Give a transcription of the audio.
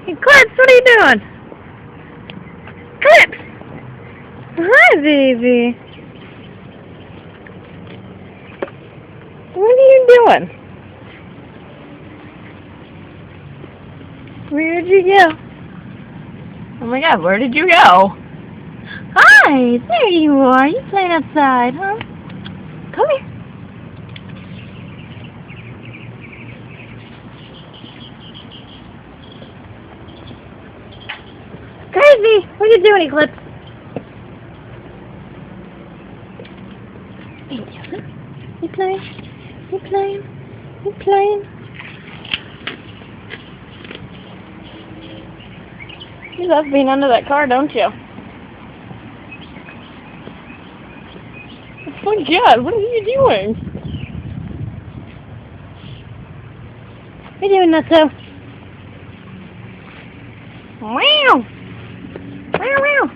Hey, Clips, what are you doing? Clips! Hi, baby. What are you doing? Where'd you go? Oh my god, where did you go? Hi, there you are. You playing outside, huh? Come here. Crazy! What are you doing, Eclipse? What are you doing? You playing? You playing? You playing? You love being under that car, don't you? Oh my god, what are you doing? What are you doing, Nutso? Wow! Wow, wow!